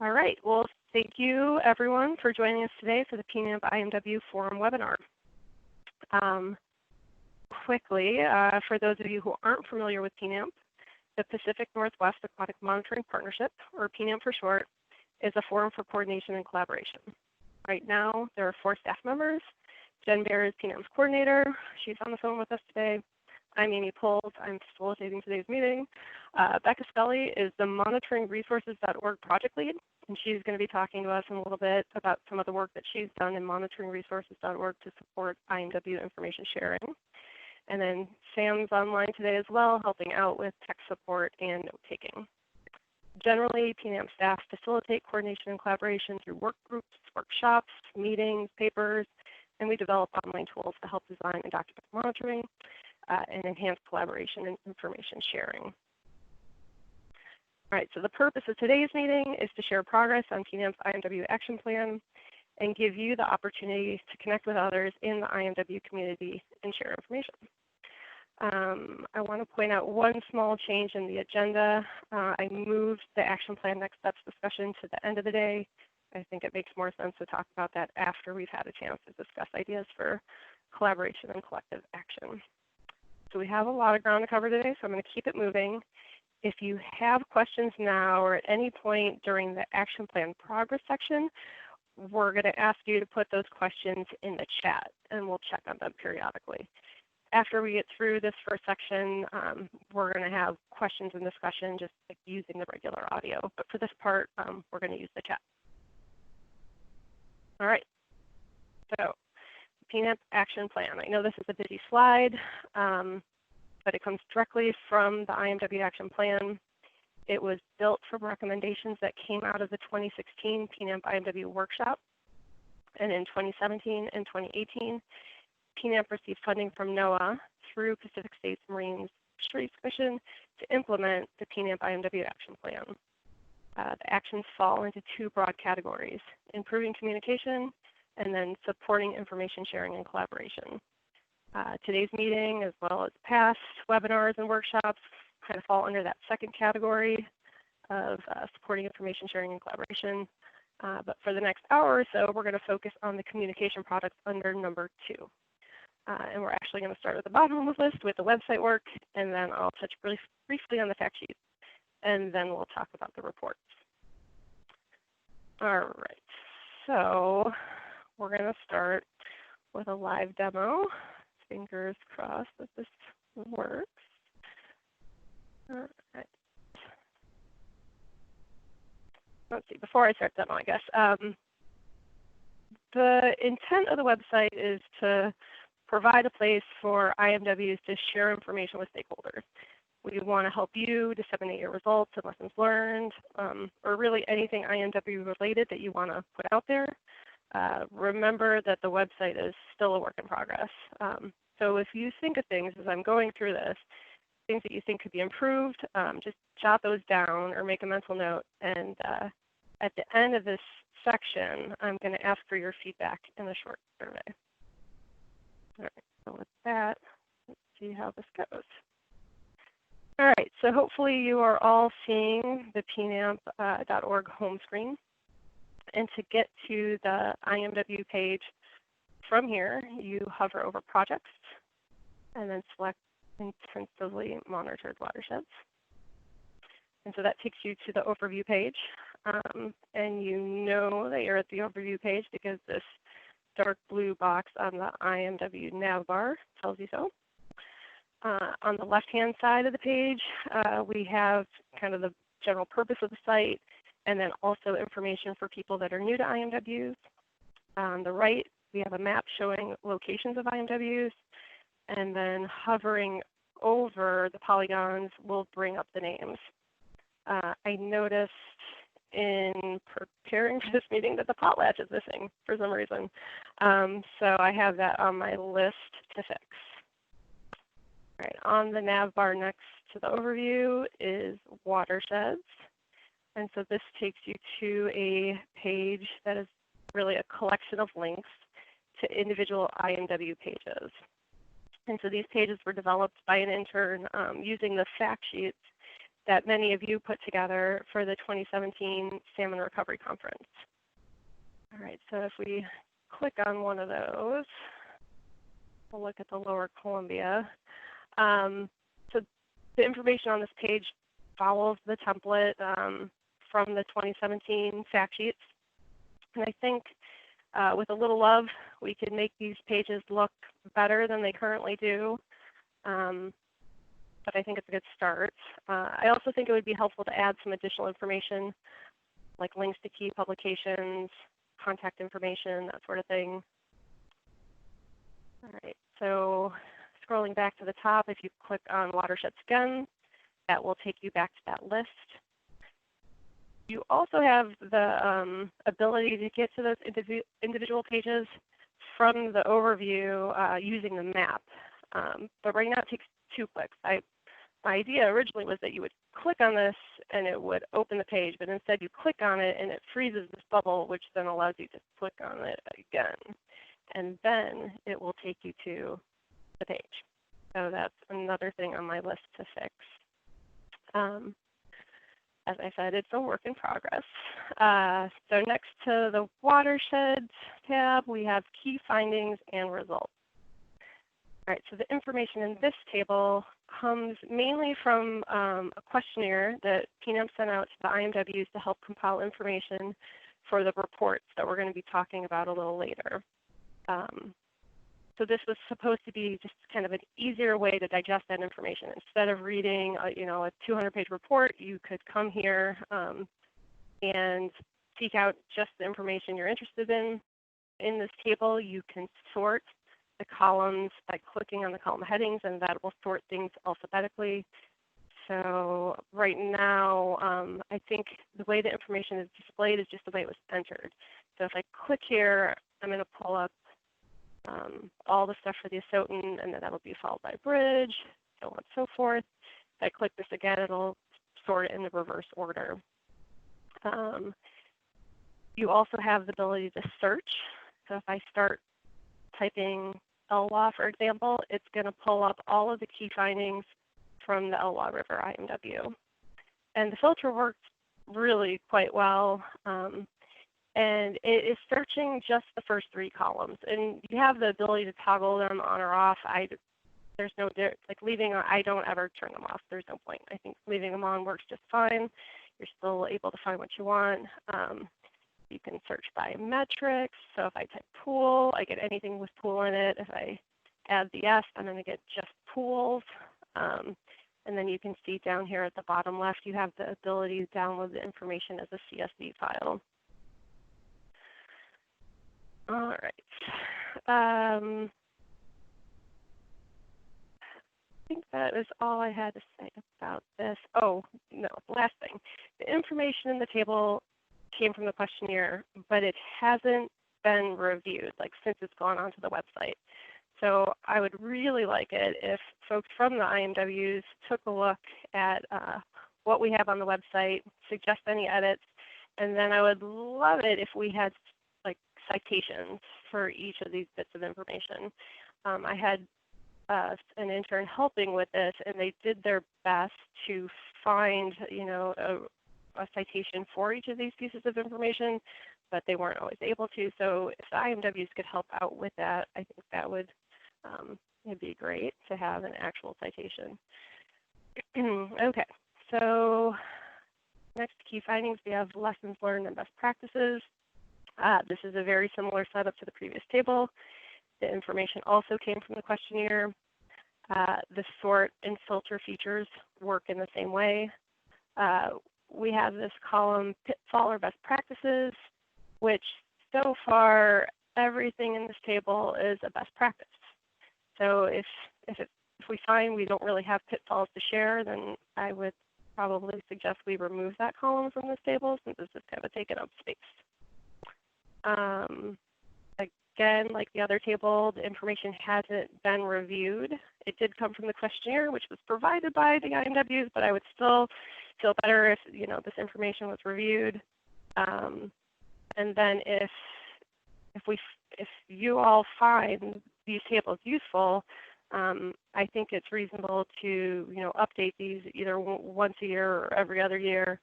All right. Well, thank you, everyone, for joining us today for the PNAMP IMW Forum webinar. Quickly, for those of you who aren't familiar with PNAMP, the Pacific Northwest Aquatic Monitoring Partnership, or PNAMP for short, is a forum for coordination and collaboration. Right now, there are 4 staff members. Jen Bear is PNAMP's coordinator. She's on the phone with us today. I'm Amy Poles. I'm facilitating today's meeting. Becca Scully is the monitoringresources.org project lead, and she's going to be talking to us in a little bit about some of the work that she's done in monitoringresources.org to support IMW information sharing. And then Sam's online today as well, helping out with tech support and note-taking. Generally, PNAMP staff facilitate coordination and collaboration through work groups, workshops, meetings, papers, and we develop online tools to help design and document monitoring and enhance collaboration and information sharing. All right, so the purpose of today's meeting is to share progress on PNAMP's IMW action plan and give you the opportunity to connect with others in the IMW community and share information. I want to point out one small change in the agenda. I moved the action plan next steps discussion to the end of the day. I think it makes more sense to talk about that after we've had a chance to discuss ideas for collaboration and collective action. So we have a lot of ground to cover today, so I'm going to keep it moving. If you have questions now or at any point during the action plan progress section, we're going to ask you to put those questions in the chat, and we'll check on them periodically. After we get through this first section, we're going to have questions and discussion just like using the regular audio. But for this part, we're going to use the chat. All right. So PNAMP action plan. I know this is a busy slide, but it comes directly from the IMW action plan. It was built from recommendations that came out of the 2016 PNAMP IMW workshop. And in 2017 and 2018, PNAMP received funding from NOAA through Pacific States Marine Fisheries Commission to implement the PNAMP IMW action plan. The actions fall into 2 broad categories: improving communication and then supporting information sharing and collaboration. Today's meeting, as well as past webinars and workshops, kind of fall under that second category of supporting information sharing and collaboration. But for the next hour or so, we're going to focus on the communication products under number 2. And we're actually going to start at the bottom of the list with the website work, and then I'll touch briefly on the fact sheet, and then we'll talk about the reports. All right, so we're going to start with a live demo. Fingers crossed that this works. All right. Let's see, before I start the demo, I guess. The intent of the website is to provide a place for IMWs to share information with stakeholders. We want to help you disseminate your results and lessons learned, or really anything IMW related that you want to put out there. Remember that the website is still a work in progress. So if you think of things as I'm going through this, things that you think could be improved, just jot those down or make a mental note. And at the end of this section, I'm going to ask for your feedback in a short survey. All right, so with that, let's see how this goes. All right, so hopefully you are all seeing the PNAMP.org home screen. And to get to the IMW page from here, you hover over projects and then select intensively monitored watersheds. And so that takes you to the overview page. And you know that you're at the overview page because this dark blue box on the IMW nav bar tells you so. On the left-hand side of the page, we have kind of the general purpose of the site, and then also information for people that are new to IMWs. On the right, we have a map showing locations of IMWs, and then hovering over the polygons will bring up the names. I noticed in preparing for this meeting that the potlatch is missing for some reason. So I have that on my list to fix. All right, on the nav bar next to the overview is watersheds. And so this takes you to a page that is really a collection of links to individual IMW pages. And so these pages were developed by an intern using the fact sheets that many of you put together for the 2017 Salmon Recovery Conference. All right, so if we click on one of those, we'll look at the Lower Columbia. So the information on this page follows the template from the 2017 fact sheets. And I think with a little love, we could make these pages look better than they currently do. But I think it's a good start. I also think it would be helpful to add some additional information, like links to key publications, contact information, that sort of thing. All right, so scrolling back to the top, if you click on watersheds again, that will take you back to that list. You also have the ability to get to those individual pages from the overview using the map. But right now it takes 2 clicks. My idea originally was that you would click on this and it would open the page, but instead you click on it and it freezes this bubble, which then allows you to click on it again. And then it will take you to the page. So that's another thing on my list to fix. As I said, it's a work in progress. So next to the watersheds tab, we have key findings and results. All right, so the information in this table comes mainly from a questionnaire that PNAMP sent out to the IMWs to help compile information for the reports that we're going to be talking about a little later. So this was supposed to be just kind of an easier way to digest that information. Instead of reading a 200-page report, you could come here and seek out just the information you're interested in. In this table, you can sort the columns by clicking on the column headings, and that will sort things alphabetically. So right now, I think the way the information is displayed is just the way it was entered. So if I click here, I'm going to pull up all the stuff for the Asotin, and then that'll be followed by bridge, so on and so forth. If I click this again, it'll sort it in the reverse order. You also have the ability to search. So if I start typing Elwha, for example, it's going to pull up all of the key findings from the Elwha River IMW. And the filter works really quite well. And it is searching just the first 3 columns. And you have the ability to toggle them on or off. There's no, like leaving, I don't ever turn them off. There's no point. I think leaving them on works just fine. You're still able to find what you want. You can search by metrics. So if I type pool, I get anything with pool in it. If I add the S, I'm going to get just pools. And then you can see down here at the bottom left, you have the ability to download the information as a CSV file. All right. I think that is all I had to say about this. Oh, no, last thing. The information in the table came from the questionnaire, but it hasn't been reviewed, like since it's gone onto the website. So I would really like it if folks from the IMWs took a look at what we have on the website, suggest any edits, and then I would love it if we had like citations for each of these bits of information. I had an intern helping with this, and they did their best to find, a citation for each of these pieces of information, but they weren't always able to. So if the IMWs could help out with that, I think that would it'd be great to have an actual citation. Okay, so next key findings, we have lessons learned and best practices. This is a very similar setup to the previous table. The information also came from the questionnaire. The sort and filter features work in the same way. We have this column, pitfall or best practices, which so far everything in this table is a best practice. So if we find we don't really have pitfalls to share, then I would probably suggest we remove that column from this table since it's just kind of taken up space. Again, like the other table, the information hasn't been reviewed. It did come from the questionnaire, which was provided by the IMWs, but I would still feel better if this information was reviewed. And then if you all find these tables useful, I think it's reasonable to update these either once a year or every other year.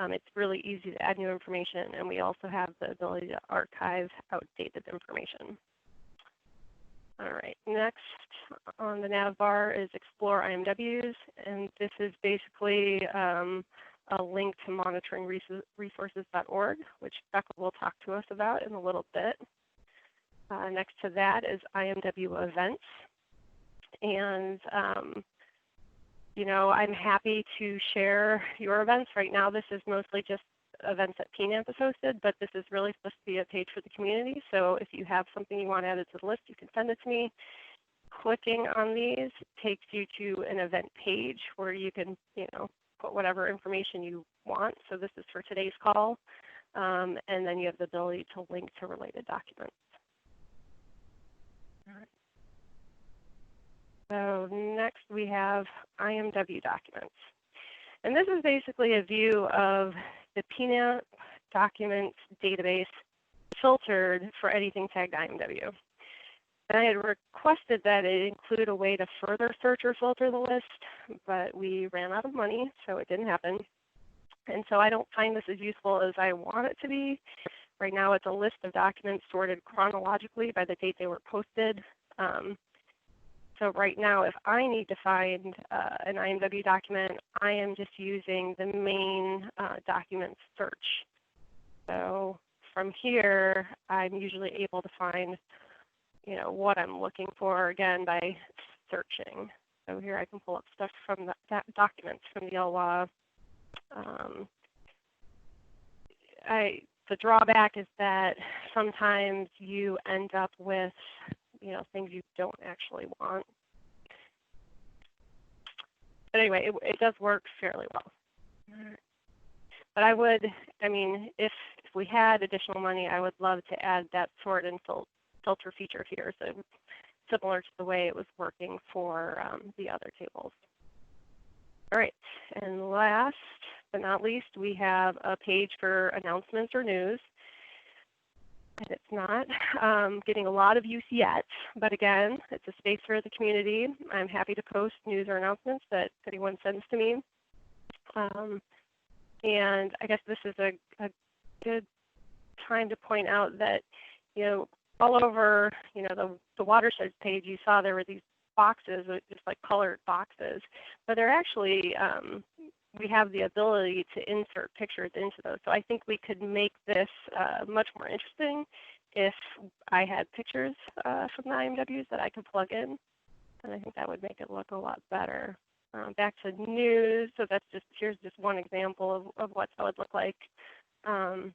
It's really easy to add new information, and we also have the ability to archive outdated information. All right, next on the nav bar is Explore IMWs, and this is basically a link to monitoringresources.org, which Becca will talk to us about in a little bit. Next to that is IMW events. And, I'm happy to share your events. Right now, this is mostly just events that PNAMP has hosted, but this is really supposed to be a page for the community. So if you have something you want added to the list, you can send it to me. Clicking on these takes you to an event page where you can, put whatever information you want. So this is for today's call. And then you have the ability to link to related documents. All right. So next we have IMW documents. And this is basically a view of the PNAMP documents database filtered for anything tagged IMW. And I had requested that it include a way to further search or filter the list, but we ran out of money, so it didn't happen. And so I don't find this as useful as I want it to be. Right now it's a list of documents sorted chronologically by the date they were posted. So right now, if I need to find an IMW document, I am just using the main document search. So from here, I'm usually able to find, what I'm looking for, again, by searching. So here I can pull up stuff from that documents from the LWA. The drawback is that sometimes you end up with things you don't actually want. But anyway, it does work fairly well. But if we had additional money, I would love to add that sort and filter feature here, so similar to the way it was working for the other tables. All right, and last but not least, we have a page for announcements or news. And it's not getting a lot of use yet, but again, it's a space for the community. I'm happy to post news or announcements that anyone sends to me. And I guess this is a good time to point out that, all over, the watersheds page, you saw there were these boxes, just like colored boxes, but they're actually, we have the ability to insert pictures into those. So I think we could make this much more interesting if I had pictures from the IMWs that I could plug in. And I think that would make it look a lot better. Back to news. So here's just one example of what that would look like. So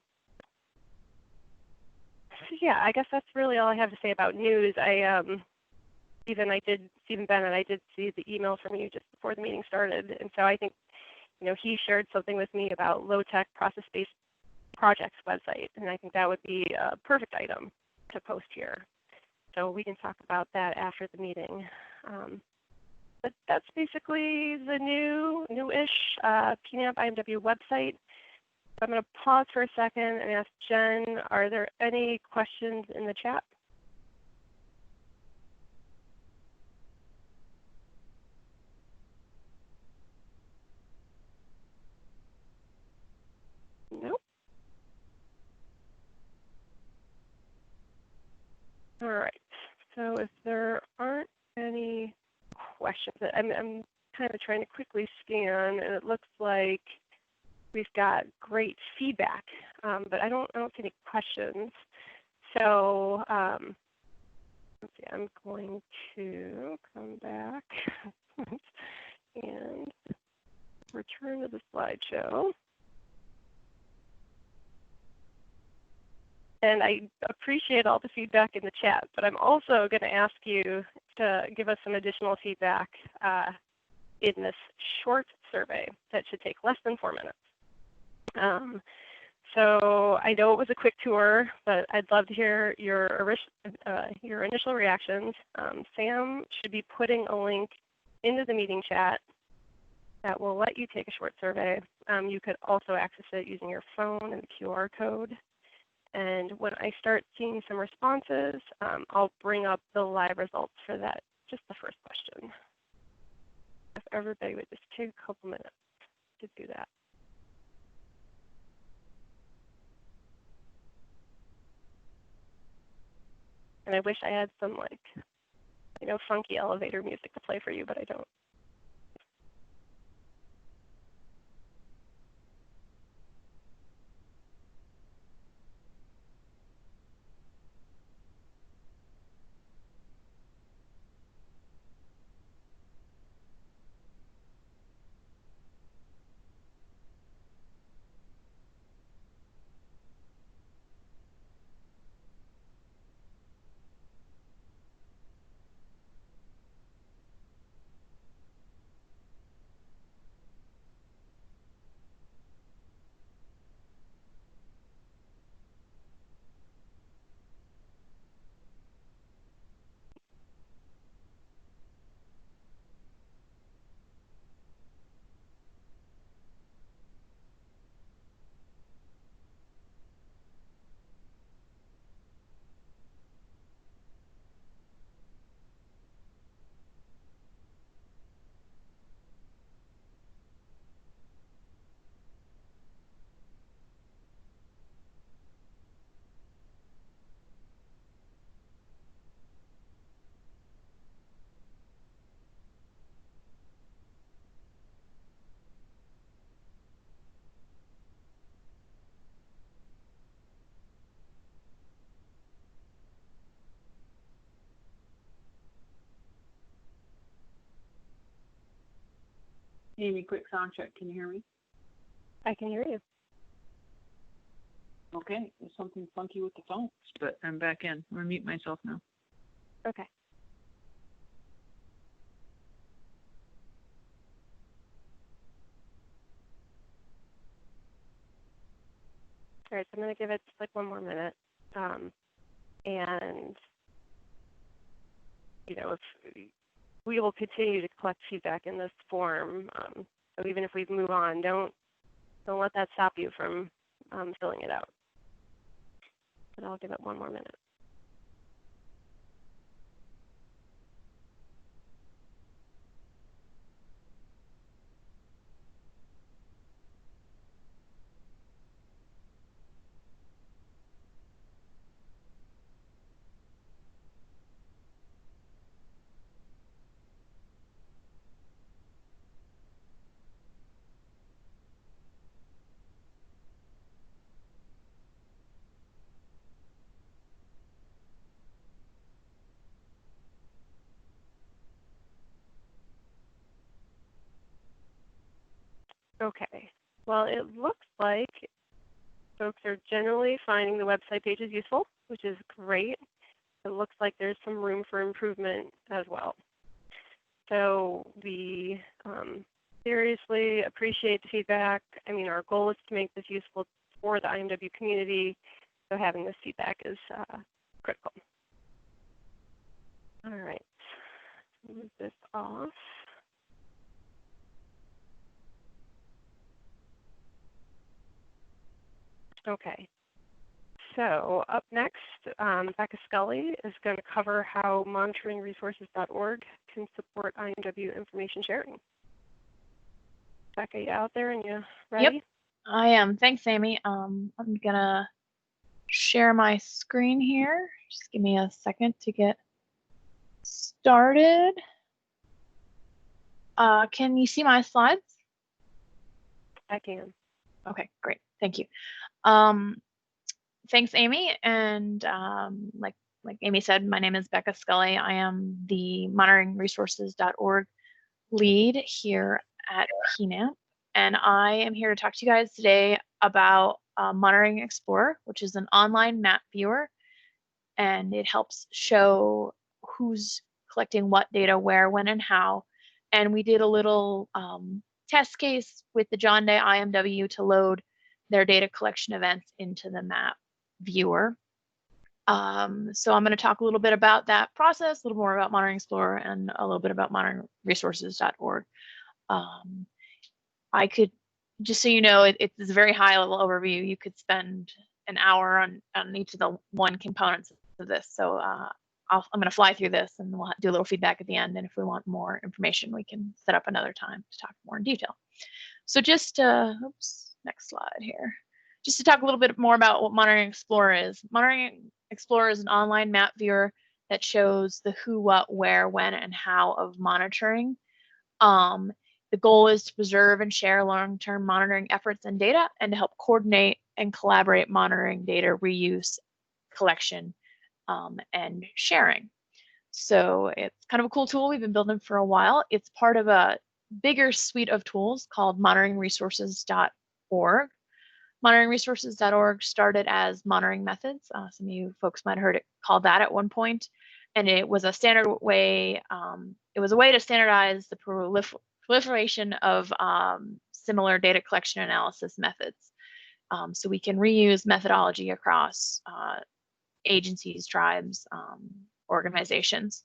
yeah, I guess that's really all I have to say about news. Stephen Bennett, I did see the email from you just before the meeting started. And so I think he shared something with me about low-tech process-based projects website, and I think that would be a perfect item to post here. So we can talk about that after the meeting. But that's basically the new-ish PNAMP IMW website. So I'm going to pause for a second and ask Jen, are there any questions in the chat? Nope. All right. So if there aren't any questions, I'm kind of trying to quickly scan, and it looks like we've got great feedback, but I don't see any questions. So let's see. I'm going to come back and return to the slideshow. And I appreciate all the feedback in the chat, but I'm also going to ask you to give us some additional feedback in this short survey that should take less than 4 minutes. So I know it was a quick tour, but I'd love to hear your initial reactions. Sam should be putting a link into the meeting chat that will let you take a short survey. You could also access it using your phone and the QR code. And when I start seeing some responses, I'll bring up the live results for that just the first question. If everybody would just take a couple minutes to do that. And I wish I had some, like, you know, funky elevator music to play for you, but I don't. Amy, quick sound check. Can you hear me? I can hear you. Okay, there's something funky with the phone, but I'm back in. I'm going to mute myself now. Okay. All right, so I'm going to give it just like one more minute. And, you know, if we will continue to collect feedback in this form. So even if we move on, don't let that stop you from filling it out. And I'll give it one more minute. Okay. Well, it looks like folks are generally finding the website pages useful, which is great. It looks like there's some room for improvement as well. So we seriously appreciate the feedback. I mean, our goal is to make this useful for the IMW community, so having this feedback is critical. All right, move this off. Okay, so up next, Becca Scully is going to cover how monitoringresources.org can support IMW information sharing. Becca, you out there and you ready? Yep, I am. Thanks, Amy. I'm gonna share my screen here. Just give me a second to get started. Can you see my slides? I can. Okay, great. Thank you. Thanks, Amy. And like Amy said, my name is Becca Scully. I am the monitoringresources.org lead here at PNAMP. And I am here to talk to you guys today about Monitoring Explorer, which is an online map viewer. And it helps show who's collecting what data, where, when, and how. And we did a little test case with the John Day IMW to load their data collection events into the map viewer. So I'm going to talk a little bit about that process, a little more about Monitoring Explorer, and a little bit about monitoringresources.org. I could, just so you know, it's a very high level overview. You could spend an hour on each of the components of this. So I'm going to fly through this and we'll do a little feedback at the end. And if we want more information, we can set up another time to talk more in detail. So just, oops, next slide here. Just to talk a little bit more about what Monitoring Explorer is. Monitoring Explorer is an online map viewer that shows the who, what, where, when, and how of monitoring. The goal is to preserve and share long-term monitoring efforts and data, and to help coordinate and collaborate monitoring data reuse, collection, and sharing. So it's kind of a cool tool we've been building for a while. It's part of a bigger suite of tools called monitoringresources.org. Monitoringresources.org started as monitoring methods. Some of you folks might have heard it called that at one point. And it was a standard way, it was a way to standardize the proliferation of similar data collection analysis methods. So we can reuse methodology across agencies, tribes, organizations.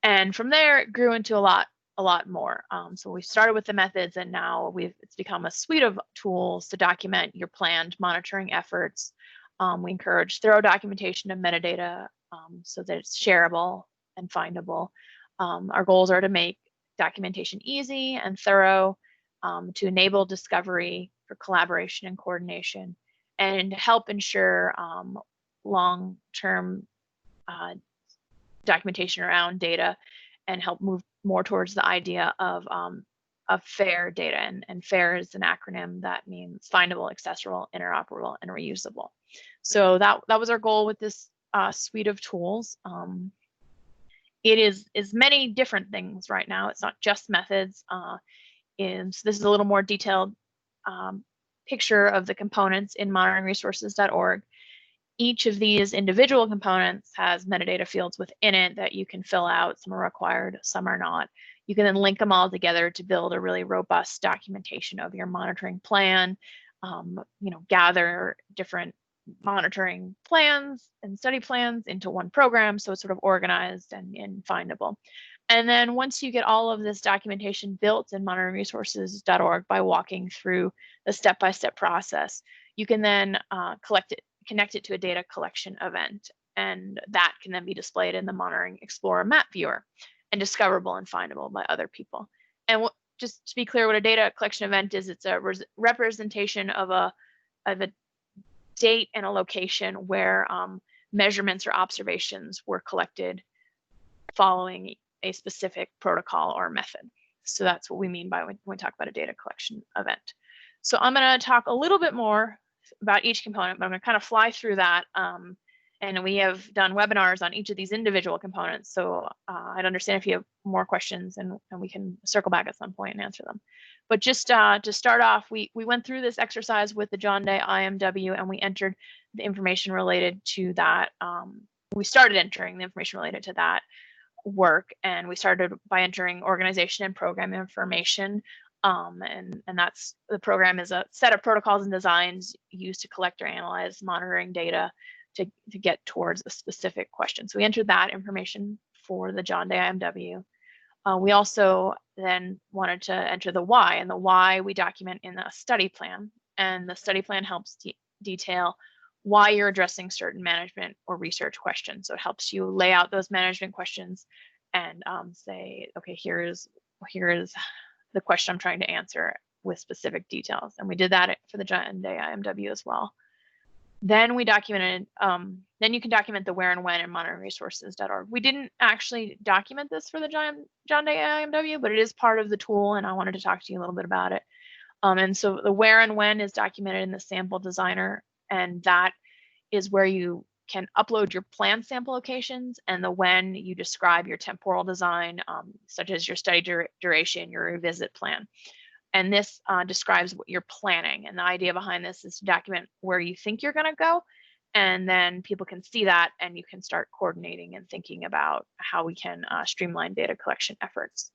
And from there, it grew into a lot more. So we started with the methods, and now it's become a suite of tools to document your planned monitoring efforts. We encourage thorough documentation of metadata so that it's shareable and findable. Our goals are to make documentation easy and thorough, to enable discovery for collaboration and coordination, and help ensure long-term documentation around data, and help move more towards the idea of FAIR data. And FAIR is an acronym that means findable, accessible, interoperable, and reusable. So that was our goal with this suite of tools. It is many different things right now. It's not just methods. So this is a little more detailed picture of the components in monitoringresources.org. Each of these individual components has metadata fields within it that you can fill out. Some are required, some are not. You can then link them all together to build a really robust documentation of your monitoring plan, gather different monitoring plans and study plans into one program, so it's sort of organized and findable. And then once you get all of this documentation built in monitoringresources.org by walking through the step-by-step process, you can then connect it to a data collection event, and that can then be displayed in the Monitoring Explorer map viewer and discoverable and findable by other people. And just to be clear, what a data collection event is, it's a representation of a date and a location where measurements or observations were collected following a specific protocol or method. So that's what we mean by when we talk about a data collection event. So I'm going to talk a little bit more about each component, but I'm going to kind of fly through that. And we have done webinars on each of these individual components. So I'd understand if you have more questions, and we can circle back at some point and answer them. But just to start off, we went through this exercise with the John Day IMW, and we entered the information related to that. We started entering the information related to that work, and we started by entering organization and program information. And that's, the program is a set of protocols and designs used to collect or analyze monitoring data to get towards a specific question. So we entered that information for the John Day IMW. We also then wanted to enter the why, and the why we document in a study plan. And the study plan helps detail why you're addressing certain management or research questions. So it helps you lay out those management questions and say, okay, here is the question I'm trying to answer with specific details. And we did that for the John Day IMW as well. Then we documented, then you can document the where and when in monitoringresources.org. We didn't actually document this for the John Day IMW, but it is part of the tool, and I wanted to talk to you a little bit about it. And so the where and when is documented in the sample designer, and that is where you can upload your plan sample locations, and the when you describe your temporal design, such as your study duration, your revisit plan. And this describes what you're planning. And the idea behind this is to document where you think you're going to go. And then people can see that, and you can start coordinating and thinking about how we can streamline data collection efforts.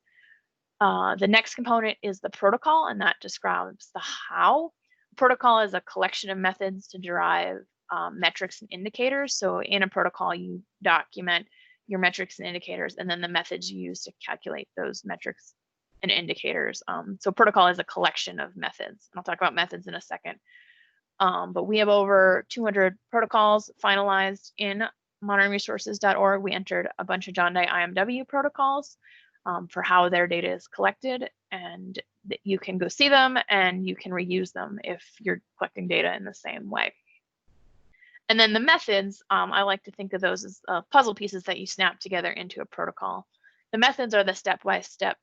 The next component is the protocol, and that describes the how. Protocol is a collection of methods to derive metrics and indicators. So in a protocol, you document your metrics and indicators, and then the methods you use to calculate those metrics and indicators. So protocol is a collection of methods. And I'll talk about methods in a second. But we have over 200 protocols finalized in monitoringresources.org, we entered a bunch of John Day IMW protocols for how their data is collected, and you can go see them and you can reuse them if you're collecting data in the same way. And then the methods, I like to think of those as puzzle pieces that you snap together into a protocol. The methods are the step-by-step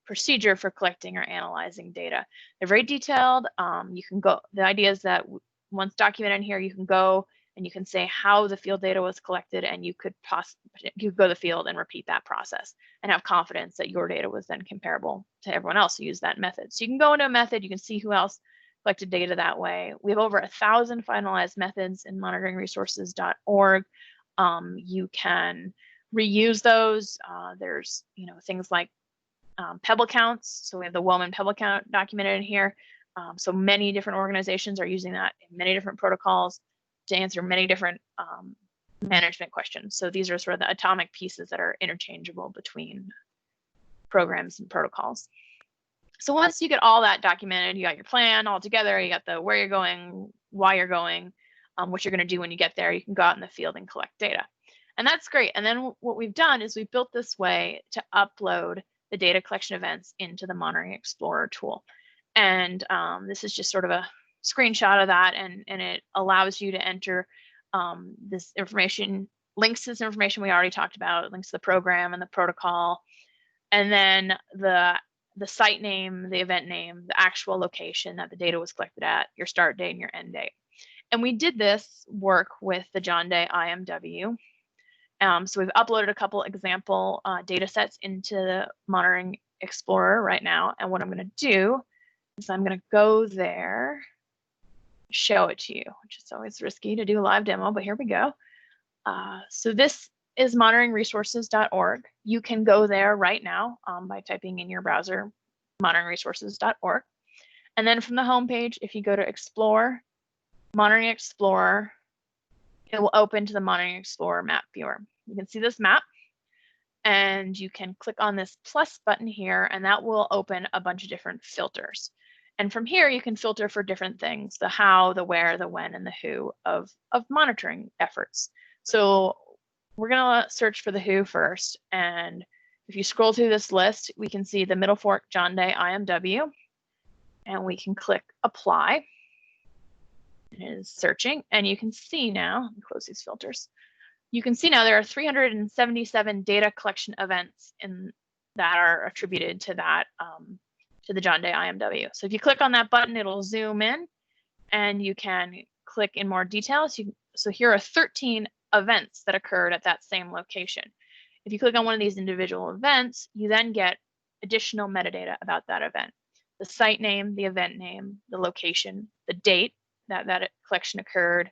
procedure for collecting or analyzing data. They're very detailed. You can go, the idea is that once documented in here, you can go and you can say how the field data was collected, and you could go to the field and repeat that process and have confidence that your data was then comparable to everyone else who used that method. So you can go into a method, you can see who else collected data that way. We have over 1,000 finalized methods in monitoringresources.org. You can reuse those. There's things like pebble counts. So we have the Wellman pebble count documented in here. So many different organizations are using that in many different protocols to answer many different management questions. So these are sort of the atomic pieces that are interchangeable between programs and protocols. So once you get all that documented, you got your plan all together, you got the where you're going, why you're going, what you're going to do when you get there, you can go out in the field and collect data. And that's great. And then what we've done is we built this way to upload the data collection events into the Monitoring Explorer tool. And this is just sort of a screenshot of that, and it allows you to enter this information, links to this information we already talked about, links to the program and the protocol, and then the site name, the event name, the actual location that the data was collected at, your start date and your end date. And we did this work with the John Day IMW. So we've uploaded a couple example data sets into the Monitoring Explorer right now. And what I'm going to do is I'm going to go there, show it to you, which is always risky to do a live demo, but here we go. So this is monitoringresources.org. You can go there right now by typing in your browser monitoringresources.org. And then from the home page, if you go to Explore, Monitoring Explorer, it will open to the Monitoring Explorer map viewer. You can see this map, and you can click on this plus button here, and that will open a bunch of different filters. And from here, you can filter for different things, the how, the where, the when, and the who of monitoring efforts. So we're going to search for the who first. And if you scroll through this list, we can see the Middle Fork John Day IMW, and we can click apply. It is searching, and you can see now, close these filters. You can see now there are 377 data collection events that are attributed to that, to the John Day IMW. So if you click on that button, it'll zoom in, and you can click in more details. So here are 13 events that occurred at that same location. If you click on one of these individual events, you then get additional metadata about that event. The site name, the event name, the location, the date that collection occurred,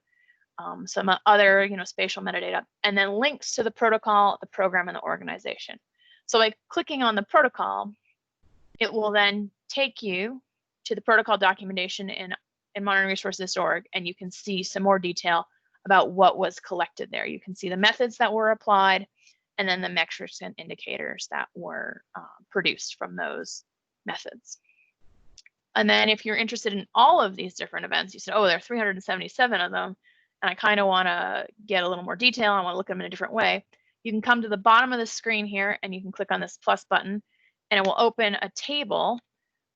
some other spatial metadata, and then links to the protocol, the program, and the organization. So by clicking on the protocol, it will then take you to the protocol documentation in monitoringresources.org, and you can see some more detail about what was collected there. You can see the methods that were applied, and then the metrics and indicators that were produced from those methods. And then if you're interested in all of these different events, you said, oh, there are 377 of them, and I kind of want to get a little more detail, I want to look at them in a different way, you can come to the bottom of the screen here, and you can click on this plus button, and it will open a table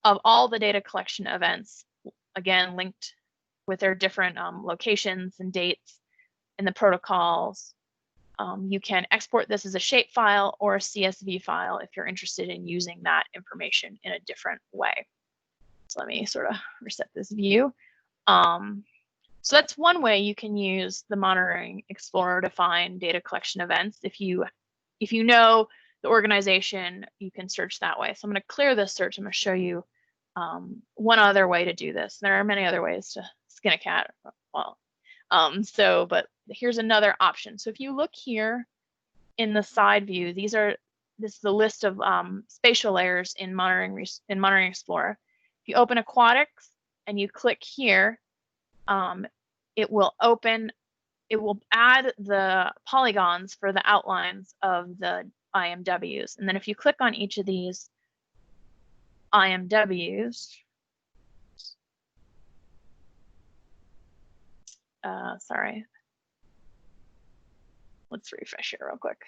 of all the data collection events, again, linked with their different locations and dates in the protocols. You can export this as a shape file or a CSV file if you're interested in using that information in a different way. So let me sort of reset this view. So that's one way you can use the Monitoring Explorer to find data collection events. If you know the organization, you can search that way. So I'm going to clear this search. I'm going to show you one other way to do this. There are many other ways to skin a cat. Well, but here's another option. So if you look here in the side view, this is the list of spatial layers in Monitoring Explorer. If you open aquatics and you click here, it will add the polygons for the outlines of the IMWs. And then if you click on each of these IMWs, sorry. Let's refresh it real quick.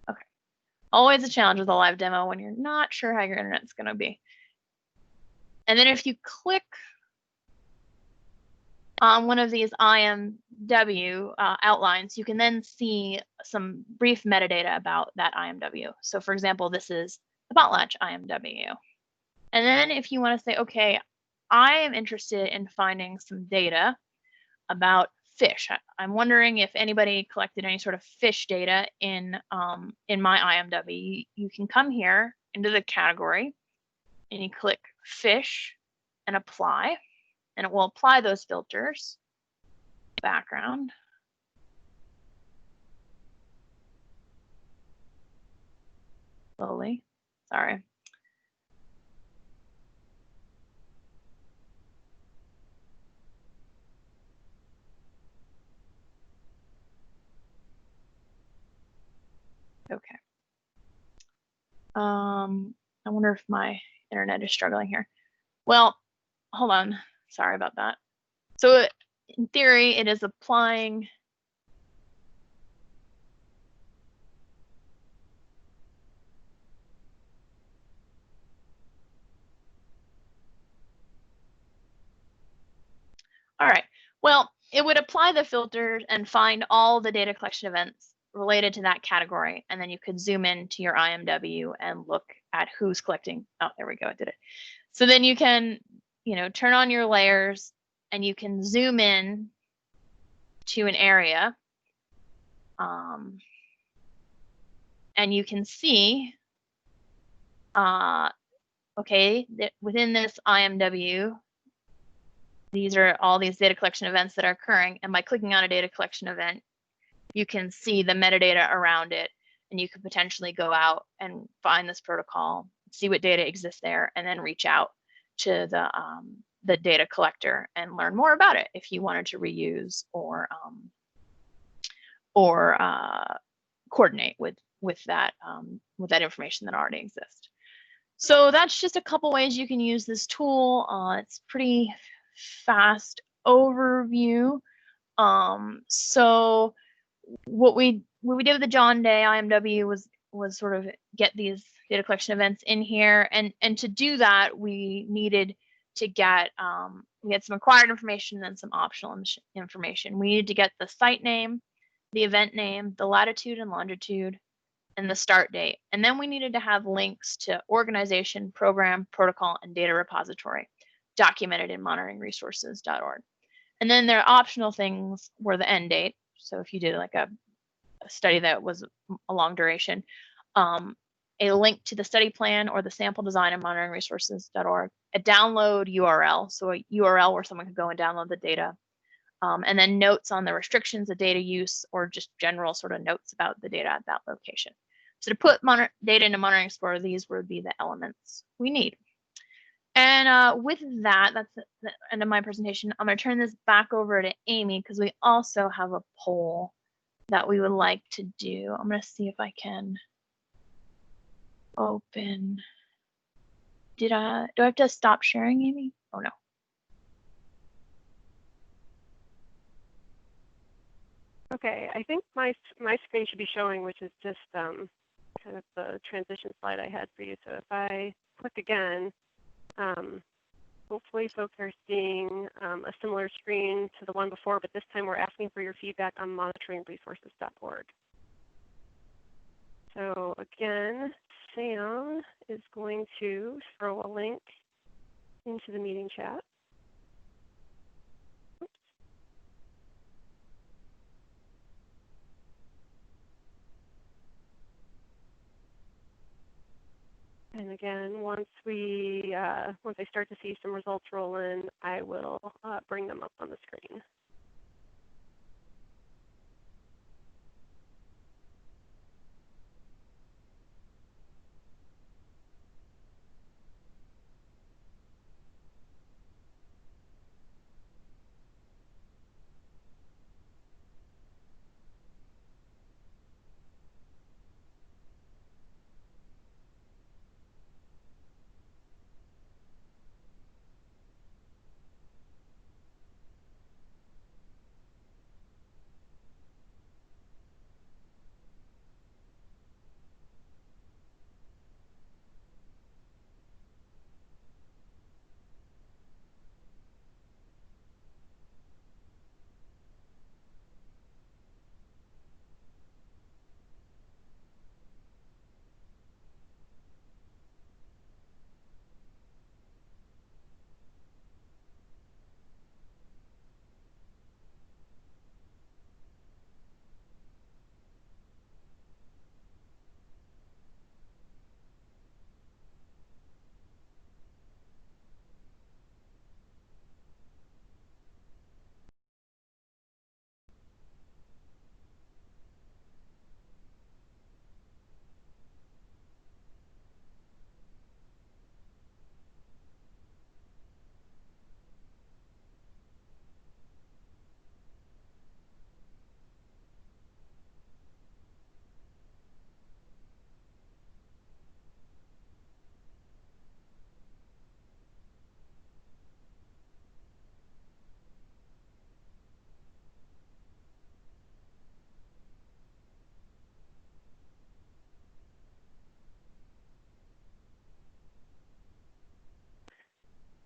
Okay. Always a challenge with a live demo when you're not sure how your internet's going to be. And then if you click on one of these IMW outlines, you can then see some brief metadata about that IMW. So for example, this is the Potlatch IMW. And then if you want to say, okay, I am interested in finding some data about fish. I'm wondering if anybody collected any sort of fish data in my IMW. You can come here into the category and you click fish and apply, and it will apply those filters. Background. Slowly, sorry. Okay. I wonder if my internet is struggling here. Well, hold on. Sorry about that. So in theory, it is applying all right. Well, it would apply the filters and find all the data collection events related to that category. And then you could zoom in to your IMW and look at who's collecting. Oh, there we go. I did it. So then you can, turn on your layers and you can zoom in to an area. And you can see, okay, that within this IMW, these are all these data collection events that are occurring. And by clicking on a data collection event, you can see the metadata around it. And you could potentially go out and find this protocol, see what data exists there, and then reach out to the data collector and learn more about it if you wanted to reuse or coordinate with that information that already exists. So that's just a couple ways you can use this tool. It's pretty fast overview. So what we did with the John Day IMW was sort of get these data collection events in here, and to do that we needed to get we had some required information and some optional information. We needed to get the site name, the event name, the latitude and longitude, and the start date. And then we needed to have links to organization, program, protocol, and data repository documented in monitoringresources.org. And then their optional things were the end date. So if you did like a study that was a long duration, a link to the study plan or the sample design in monitoringresources.org, a download URL, so a URL where someone could go and download the data, and then notes on the restrictions of data use or just general sort of notes about the data at that location. So to put data into Monitoring Explorer, these would be the elements we need. And with that, that's the end of my presentation. I'm going to turn this back over to Amy because we also have a poll that we would like to do. I'm going to see if I can open. Do I have to stop sharing, Amy? Oh, no. Okay, I think my screen should be showing, which is just kind of the transition slide I had for you. So if I click again, hopefully folks are seeing a similar screen to the one before, but this time we're asking for your feedback on monitoringresources.org. So again, Sam is going to throw a link into the meeting chat. And again, once I start to see some results roll in, I will bring them up on the screen.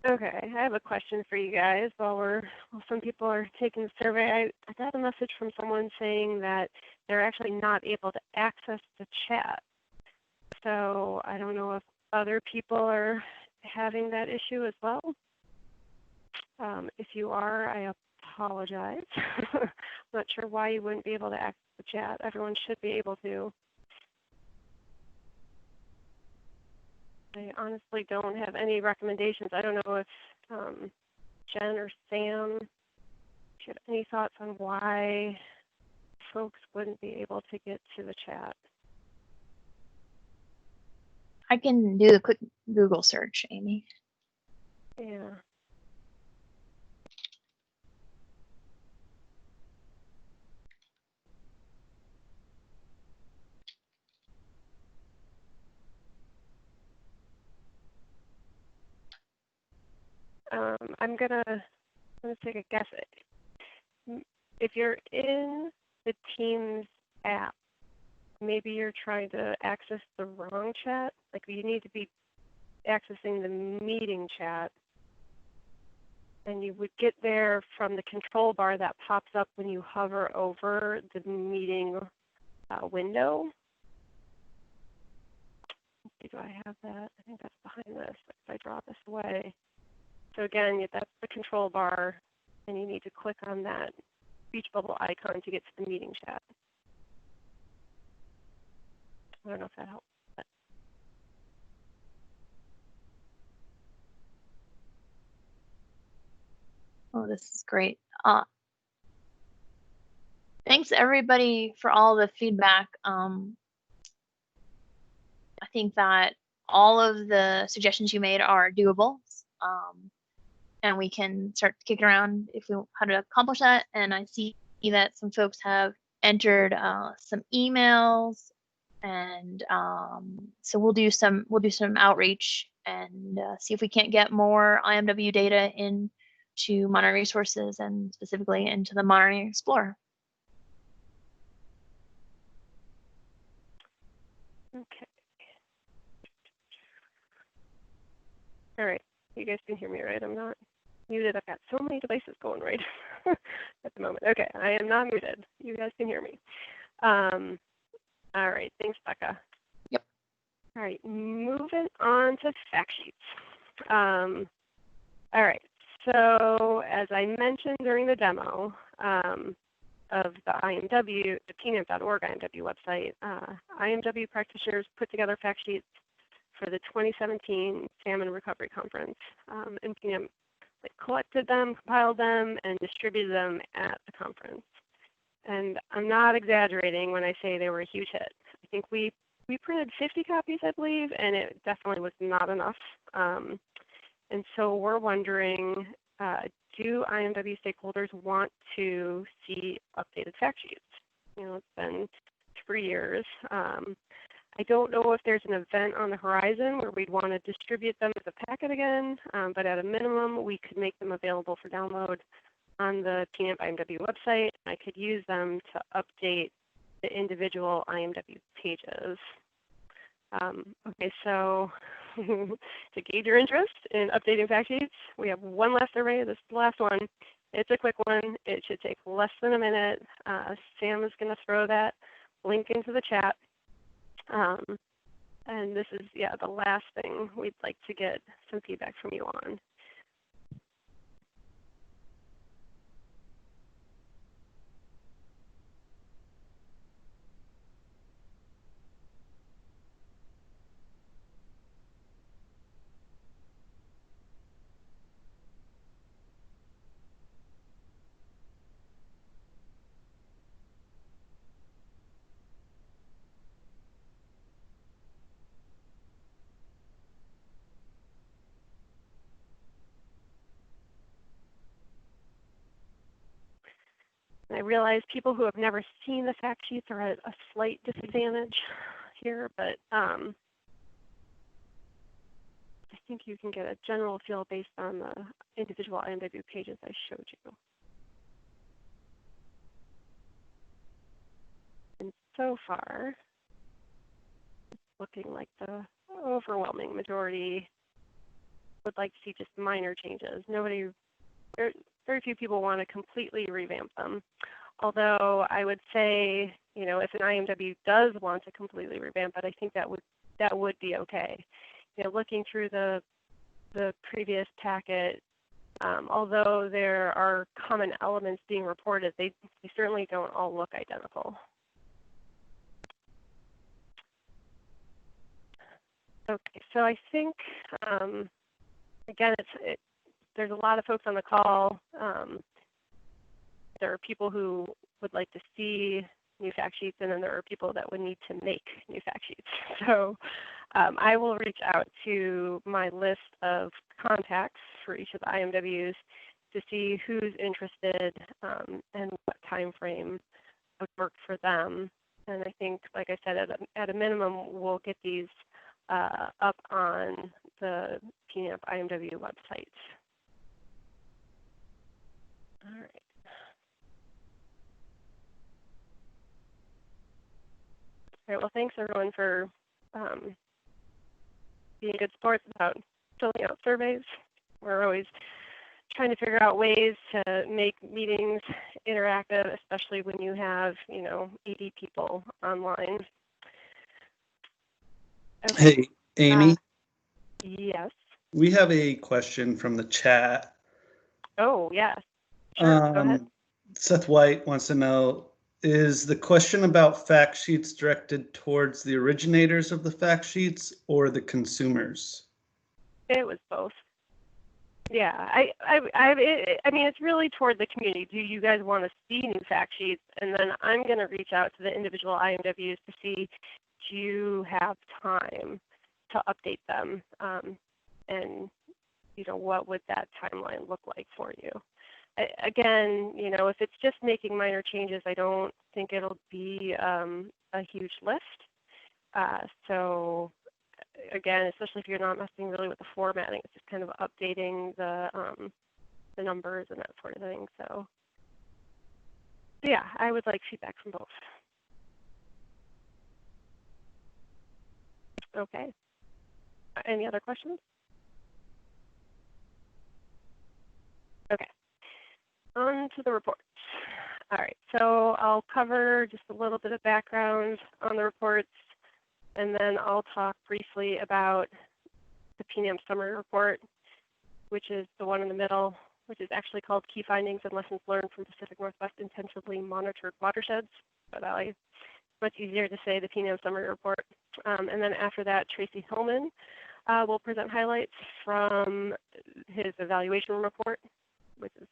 Okay, I have a question for you guys. While some people are taking the survey, I got a message from someone saying that they're actually not able to access the chat. So I don't know if other people are having that issue as well. If you are, I apologize. I'm not sure why you wouldn't be able to access the chat. Everyone should be able to. I honestly don't have any recommendations. I don't know if Jen or Sam, if you have any thoughts on why folks wouldn't be able to get to the chat. I can do a quick Google search, Amy. Yeah. I'm gonna take a guess. If you're in the Teams app, maybe you're trying to access the wrong chat. Like you need to be accessing the meeting chat, and you would get there from the control bar that pops up when you hover over the meeting window. Do I have that? I think that's behind this. If I draw this away. So again, that's the control bar, and you need to click on that speech bubble icon to get to the meeting chat. I don't know if that helps. Oh, this is great. Thanks everybody for all the feedback. I think that all of the suggestions you made are doable. And we can start kicking around if we how to accomplish that. And I see that some folks have entered some emails, and so we'll do some outreach and see if we can't get more IMW data into Monitoring Resources and specifically into the Monitoring Explorer. Okay. All right. You guys can hear me, right? I'm not muted. I've got so many devices going right at the moment. Okay, I am not muted. You guys can hear me. All right. Thanks, Becca. Yep. All right. Moving on to fact sheets. All right. So as I mentioned during the demo of the IMW, the PNAMP.org IMW website, IMW practitioners put together fact sheets for the 2017 Salmon Recovery Conference. And PNAMP collected them, compiled them, and distributed them at the conference. And I'm not exaggerating when I say they were a huge hit. I think we printed 50 copies, I believe, and it definitely was not enough. And so we're wondering, do IMW stakeholders want to see updated fact sheets? You know, it's been 3 years. I don't know if there's an event on the horizon where we'd want to distribute them as a packet again, but at a minimum, we could make them available for download on the PNAMP IMW website. I could use them to update the individual IMW pages. Okay, so to gauge your interest in updating fact sheets, we have one last survey. This is the last one. It's a quick one. It should take less than a minute. Sam is going to throw that link into the chat. And this is, the last thing we'd like to get some feedback from you on. And I realize people who have never seen the fact sheets are at a slight disadvantage here, but I think you can get a general feel based on the individual IMW pages I showed you. And so far, it's looking like the overwhelming majority would like to see just minor changes. Very few people want to completely revamp them. Although I would say, if an IMW does want to completely revamp it, I think that would be okay. Looking through the previous packet, although there are common elements being reported, they certainly don't all look identical. Okay, so I think, again, there's a lot of folks on the call. There are people who would like to see new fact sheets, and then there are people that would need to make new fact sheets. So I will reach out to my list of contacts for each of the IMWs to see who's interested and what time frame would work for them. And I think, like I said, at a minimum, we'll get these up on the PNAMP IMW website. All right. All right, well, thanks everyone for being good sports about filling out surveys. We're always trying to figure out ways to make meetings interactive, especially when you have, 80 people online. Okay. Hey, Amy. Yes. We have a question from the chat. Oh, yes. Sure, go ahead. Seth White wants to know, is the question about fact sheets directed towards the originators of the fact sheets or the consumers? It was both. Yeah, I mean, it's really toward the community. Do you guys want to see new fact sheets? And then I'm going to reach out to the individual IMWs to see, do you have time to update them? And, what would that timeline look like for you? Again, if it's just making minor changes, I don't think it'll be a huge lift. So again, especially if you're not messing really with the formatting, it's just kind of updating the numbers and that sort of thing. So yeah, I would like feedback from both. Okay. Any other questions? Okay. On to the reports. All right, so I'll cover just a little bit of background on the reports, and then I'll talk briefly about the PNAMP summary report, which is the one in the middle, which is actually called Key Findings and Lessons Learned from Pacific Northwest Intensively Monitored Watersheds. But it's much easier to say the PNAMP summary report. And then after that, Tracy Hillman will present highlights from his evaluation report, which is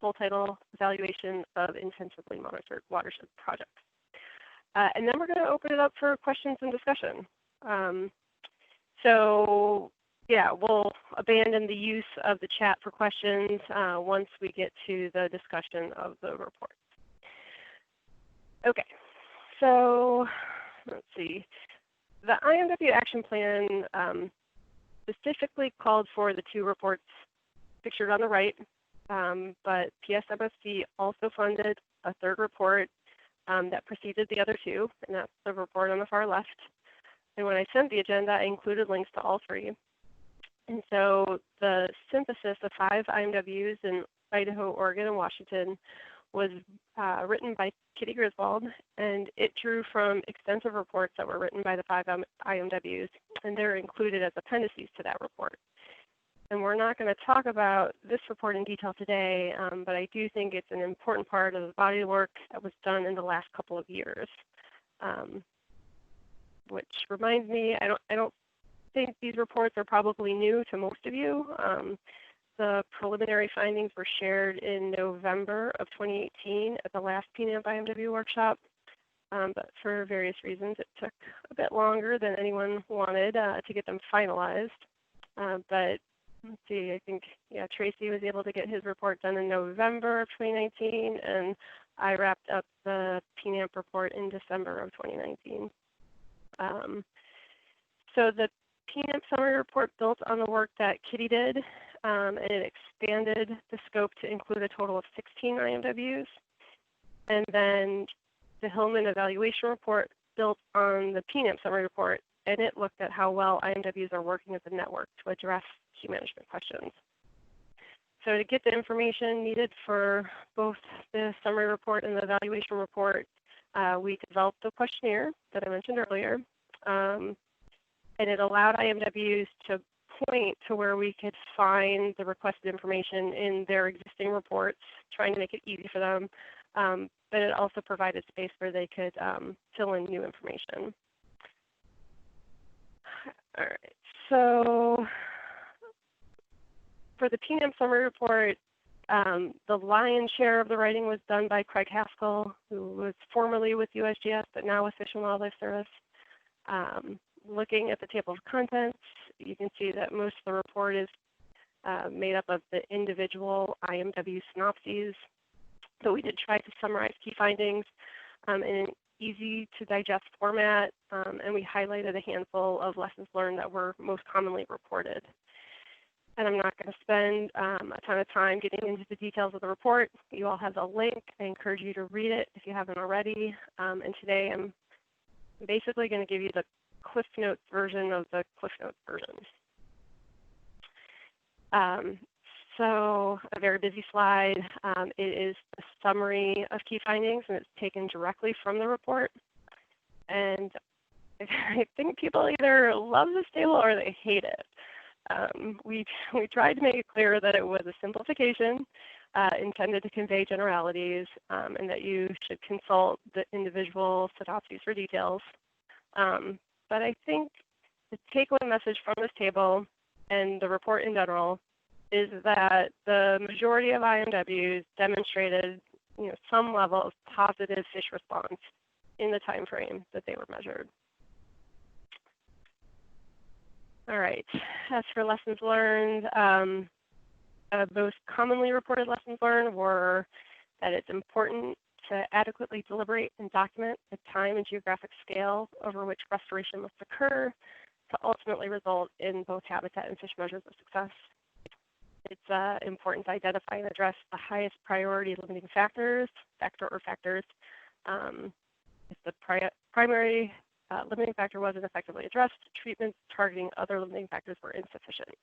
full title, Evaluation of Intensively Monitored Watershed Projects. And then we're going to open it up for questions and discussion. So yeah, we'll abandon the use of the chat for questions once we get to the discussion of the report. Okay, so let's see. The IMW action plan specifically called for the two reports pictured on the right, but PSMSC also funded a third report that preceded the other two, and that's the report on the far left. And when I sent the agenda, I included links to all three. And so the synthesis of 5 IMWs in Idaho, Oregon, and Washington was written by Kitty Griswold, and it drew from extensive reports that were written by the 5 IMWs, and they're included as appendices to that report. And we're not going to talk about this report in detail today, but I do think it's an important part of the body of work that was done in the last couple of years. Which reminds me, I don't think these reports are probably new to most of you. The preliminary findings were shared in November of 2018 at the last PNAMP IMW workshop, but for various reasons it took a bit longer than anyone wanted to get them finalized. But let's see, I think, yeah, Tracy was able to get his report done in November of 2019, and I wrapped up the PNAMP report in December of 2019. So the PNAMP summary report built on the work that Kitty did, and it expanded the scope to include a total of 16 IMWs. And then the Hillman evaluation report built on the PNAMP summary report and it looked at how well IMWs are working as a network to address key management questions. So to get the information needed for both the summary report and the evaluation report, we developed a questionnaire that I mentioned earlier, and it allowed IMWs to point to where we could find the requested information in their existing reports, trying to make it easy for them, but it also provided space where they could fill in new information. All right, so for the PNAMP summary report, the lion's share of the writing was done by Craig Haskell, who was formerly with USGS, but now with Fish and Wildlife Service. Looking at the table of contents, you can see that most of the report is made up of the individual IMW synopses, but we did try to summarize key findings in an easy to digest format, and we highlighted a handful of lessons learned that were most commonly reported. And I'm not going to spend a ton of time getting into the details of the report. You all have the link. I encourage you to read it if you haven't already. And today I'm basically going to give you the Cliff Notes version of the Cliff Notes version. So a very busy slide. It is a summary of key findings, and it's taken directly from the report. And I think people either love this table or they hate it. We tried to make it clear that it was a simplification intended to convey generalities, and that you should consult the individual synopses for details. But I think the takeaway message from this table and the report in general is that the majority of IMWs demonstrated, some level of positive fish response in the time frame that they were measured. All right, as for lessons learned, most commonly reported lessons learned were that it's important to adequately deliberate and document the time and geographic scale over which restoration must occur to ultimately result in both habitat and fish measures of success. It's important to identify and address the highest priority limiting factors, factors. If the primary limiting factor wasn't effectively addressed, treatments targeting other limiting factors were insufficient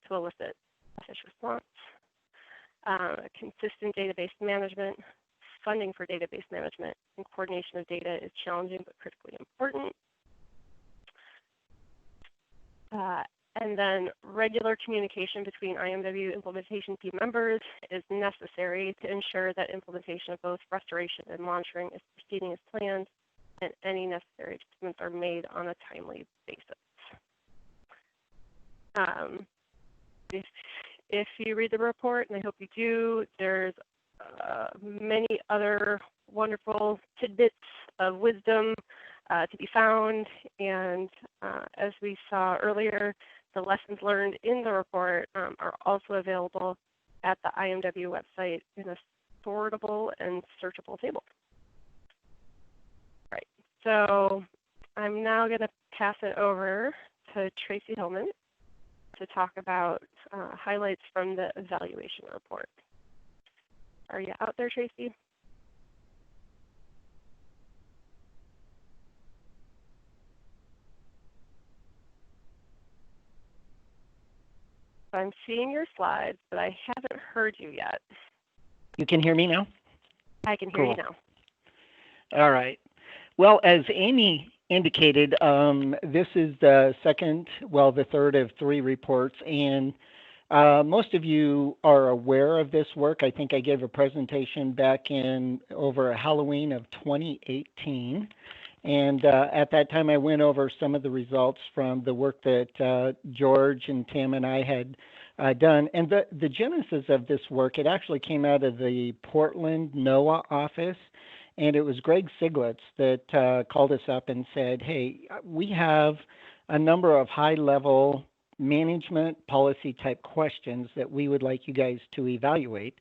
to elicit a fish response. Consistent database management, funding for database management, and coordination of data is challenging but critically important. And then regular communication between IMW implementation team members is necessary to ensure that implementation of both restoration and monitoring is proceeding as planned, and any necessary adjustments are made on a timely basis. If you read the report, and I hope you do, there's many other wonderful tidbits of wisdom to be found. And as we saw earlier, the lessons learned in the report are also available at the IMW website in a sortable and searchable table. Right, so I'm now going to pass it over to Tracy Hillman to talk about highlights from the evaluation report. Are you out there, Tracy? I'm seeing your slides, but I haven't heard you yet. You can hear me now? I can hear you now. All right. Well, as Amy indicated, this is the third of 3 reports, and most of you are aware of this work. I think I gave a presentation back in over Halloween of 2018. And at that time, I went over some of the results from the work that George and Tim and I had done. And the genesis of this work, it actually came out of the Portland NOAA office. And it was Greg Siglitz that called us up and said, hey, we have a number of high-level management policy type questions that we would like you guys to evaluate.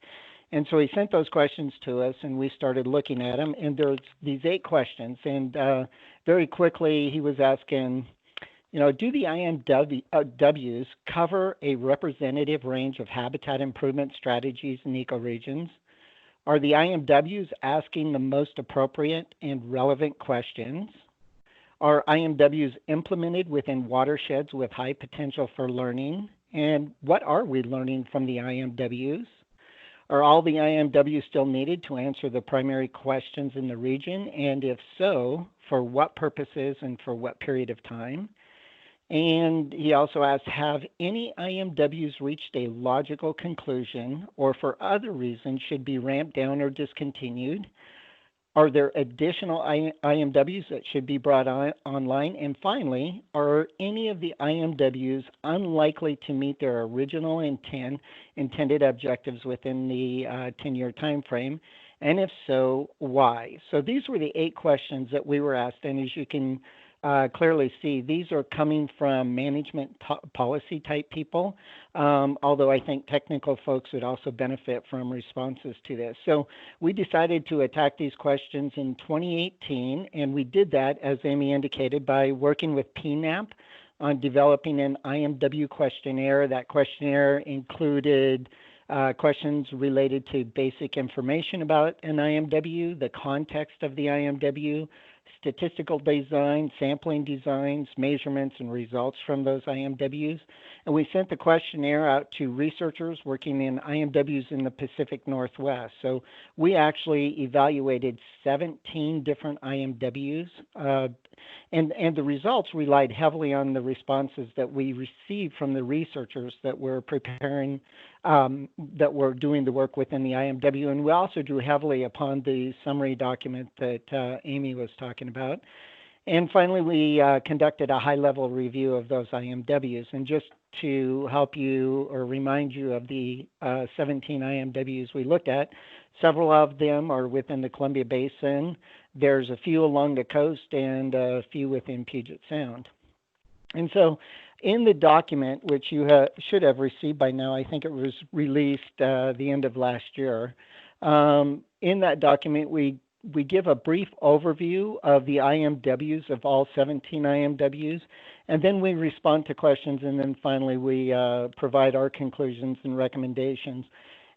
And so he sent those questions to us, and we started looking at them. And there's these 8 questions. And very quickly, he was asking, do the IMWs cover a representative range of habitat improvement strategies in ecoregions? Are the IMWs asking the most appropriate and relevant questions? Are IMWs implemented within watersheds with high potential for learning? And what are we learning from the IMWs? Are all the IMWs still needed to answer the primary questions in the region? And if so, for what purposes and for what period of time? And he also asked, have any IMWs reached a logical conclusion or for other reasons should be ramped down or discontinued? Are there additional IMWs that should be brought online? And finally, are any of the IMWs unlikely to meet their original intended objectives within the 10-year time frame? And if so, why? So these were the 8 questions that we were asked. And as you can clearly see, these are coming from management policy type people, although I think technical folks would also benefit from responses to this. So we decided to attack these questions in 2018, and we did that, as Amy indicated, by working with PNAMP on developing an IMW questionnaire. That questionnaire included questions related to basic information about an IMW, the context of the IMW, statistical design, sampling designs, measurements, and results from those IMWs. And we sent the questionnaire out to researchers working in IMWs in the Pacific Northwest. So we actually evaluated 17 different IMWs, and the results relied heavily on the responses that we received from the researchers that were preparing, that were doing the work within the IMW. And we also drew heavily upon the summary document that Amy was talking about. And finally, we conducted a high-level review of those IMWs. And just to help you or remind you of the 17 IMWs we looked at, several of them are within the Columbia Basin. There's a few along the coast and a few within Puget Sound. And so in the document, which you should have received by now, I think it was released the end of last year, in that document, we give a brief overview of the IMWs of all 17 IMWs, and then we respond to questions, and then finally we provide our conclusions and recommendations.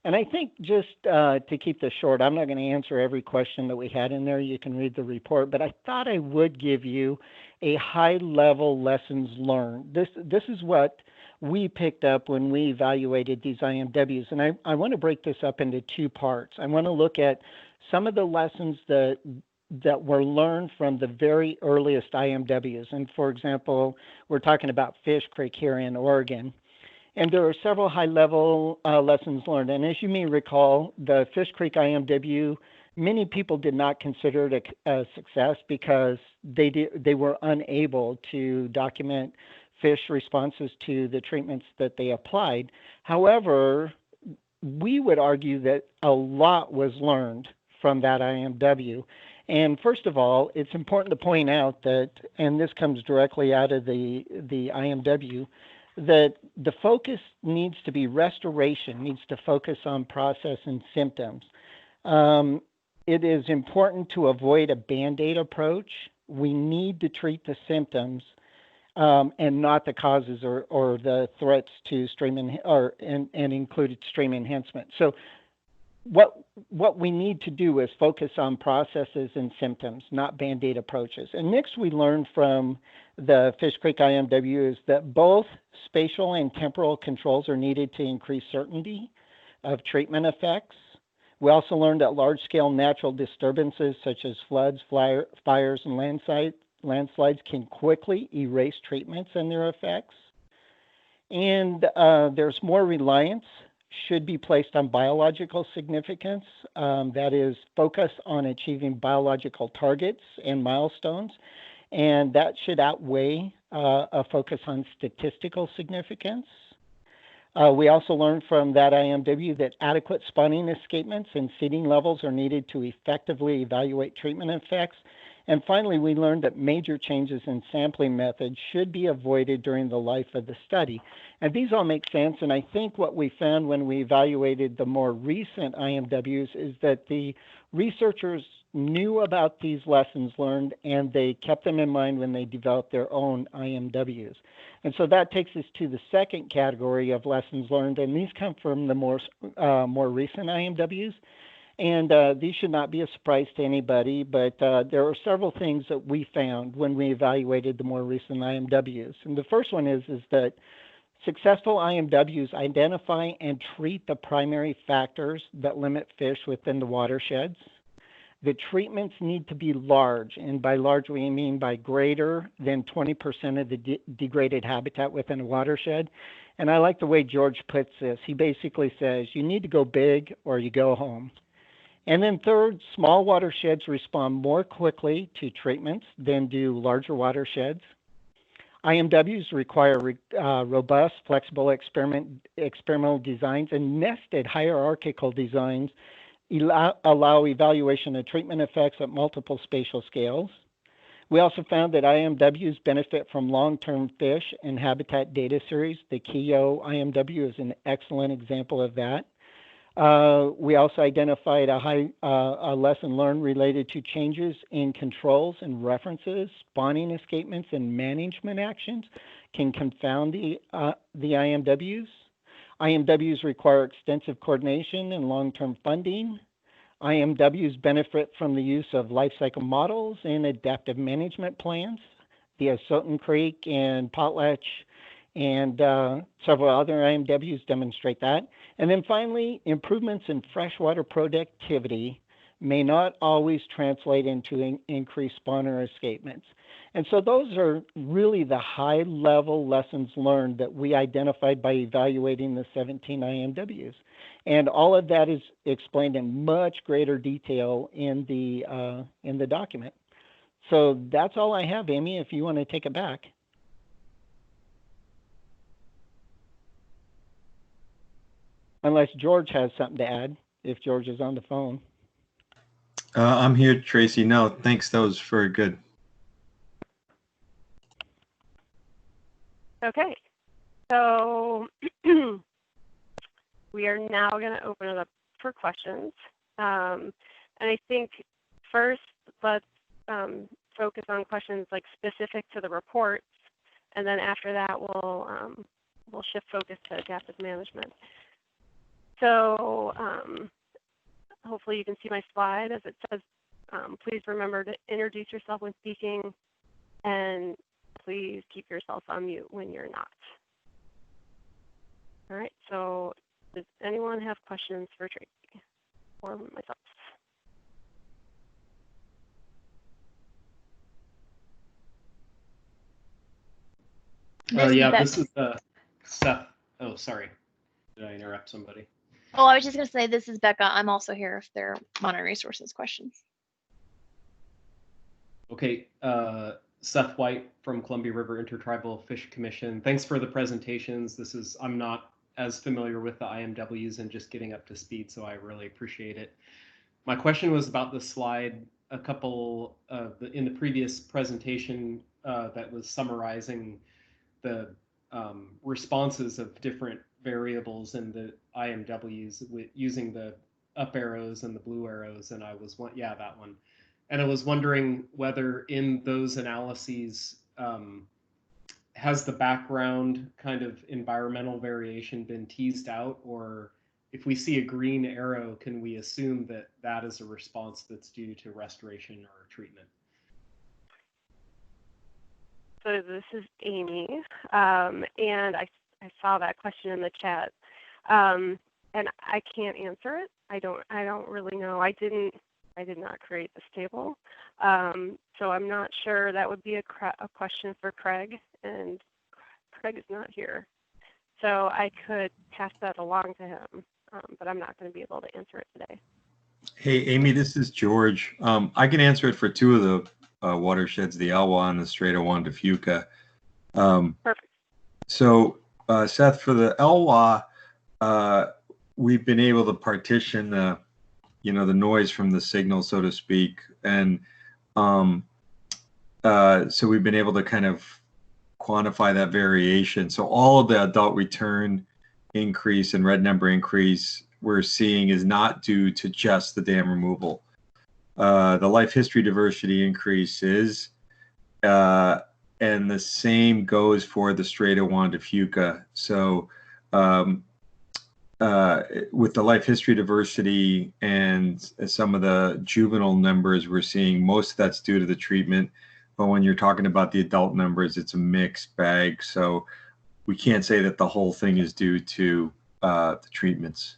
And I think just to keep this short, I'm not going to answer every question that we had in there. You can read the report, but I thought I would give you a high-level lessons learned. This is what we picked up when we evaluated these IMWs, and I want to break this up into 2 parts. I want to look at some of the lessons that were learned from the very earliest IMWs. And for example, we're talking about Fish Creek here in Oregon. And there are several high-level lessons learned. And as you may recall, the Fish Creek IMW, many people did not consider it a success because they were unable to document fish responses to the treatments that they applied. However, we would argue that a lot was learned from that IMW. And first of all, it's important to point out that, and this comes directly out of the IMW, that the focus needs to be restoration, needs to focus on process and symptoms. It is important to avoid a Band-Aid approach. We need to treat the symptoms and not the causes or the threats to stream and included stream enhancement. So what we need to do is focus on processes and symptoms, not Band-Aid approaches. And next we learned from the Fish Creek IMW is that both spatial and temporal controls are needed to increase certainty of treatment effects. We also learned that large-scale natural disturbances such as floods, fires, and landslides can quickly erase treatments and their effects. And there's more reliance should be placed on biological significance, that is focus on achieving biological targets and milestones, and that should outweigh a focus on statistical significance. We also learned from that IMW that adequate spawning escapements and seeding levels are needed to effectively evaluate treatment effects. And finally, we learned that major changes in sampling methods should be avoided during the life of the study. And these all make sense, and I think what we found when we evaluated the more recent IMWs is that the researchers knew about these lessons learned and they kept them in mind when they developed their own IMWs. And so that takes us to the second category of lessons learned, and these come from the more recent IMWs. And these should not be a surprise to anybody, but there are several things that we found when we evaluated the more recent IMWs. And the first one is that successful IMWs identify and treat the primary factors that limit fish within the watersheds. The treatments need to be large, and by large we mean by greater than 20% of the degraded habitat within a watershed. And I like the way George puts this. He basically says you need to go big or you go home. And then third, small watersheds respond more quickly to treatments than do larger watersheds. IMWs require robust, flexible experimental designs, and nested hierarchical designs allow evaluation of treatment effects at multiple spatial scales. We also found that IMWs benefit from long-term fish and habitat data series. The Keogh IMW is an excellent example of that. We also identified a lesson learned related to changes in controls and references, spawning escapements, and management actions can confound the IMWs. IMWs require extensive coordination and long-term funding. IMWs benefit from the use of life cycle models and adaptive management plans. The Asotin Creek and Potlatch and several other IMWs demonstrate that. And then finally, improvements in freshwater productivity may not always translate into increased spawner escapements. And so those are really the high-level lessons learned that we identified by evaluating the 17 IMWs. And all of that is explained in much greater detail in the document. So that's all I have, Amy, if you want to take it back. Unless George has something to add, if George is on the phone. I'm here, Tracy. No, thanks. That was very good. Okay, so we are now going to open it up for questions. And I think first, let's focus on questions like specific to the reports, and then after that, we'll shift focus to adaptive management. So hopefully you can see my slide as it says, please remember to introduce yourself when speaking, and please keep yourself on mute when you're not. All right, so does anyone have questions for Tracy or myself? Yeah, this is Seth. Oh, sorry. Did I interrupt somebody? Oh, I was just going to say, this is Becca. I'm also here if there are monitoring resources questions. Okay, Seth White from Columbia River Intertribal Fish Commission. Thanks for the presentations. I'm not as familiar with the IMWs and just getting up to speed, so I really appreciate it. My question was about the slide, a couple in the previous presentation that was summarizing the responses of different variables in the IMWs using the up arrows and the blue arrows, and yeah, that one. And I was wondering whether in those analyses, has the background kind of environmental variation been teased out, or if we see a green arrow, can we assume that that is a response that's due to restoration or treatment? So this is Amy, and I saw that question in the chat, and I can't answer it. I don't really know. I did not create this table, so I'm not sure. That would be a question for Craig, and Craig is not here, so I could pass that along to him, but I'm not going to be able to answer it today. Hey, Amy, this is George. I can answer it for two of the watersheds, the Elwha and the Strait of Juan de Fuca. Perfect. So, Seth, for the Elwha, we've been able to partition the noise from the signal, so to speak, and so we've been able to kind of quantify that variation. So all of the adult return increase and red number increase we're seeing is not due to just the dam removal. The life history diversity increase is, and the same goes for the Strait of Juan de Fuca. So with the life history diversity and some of the juvenile numbers we're seeing, most of that's due to the treatment. But when you're talking about the adult numbers, it's a mixed bag. So we can't say that the whole thing is due to the treatments.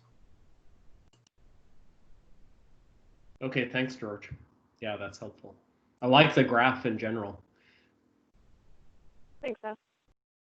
Okay, thanks, George. Yeah, that's helpful. I like the graph in general. Thanks, Seth.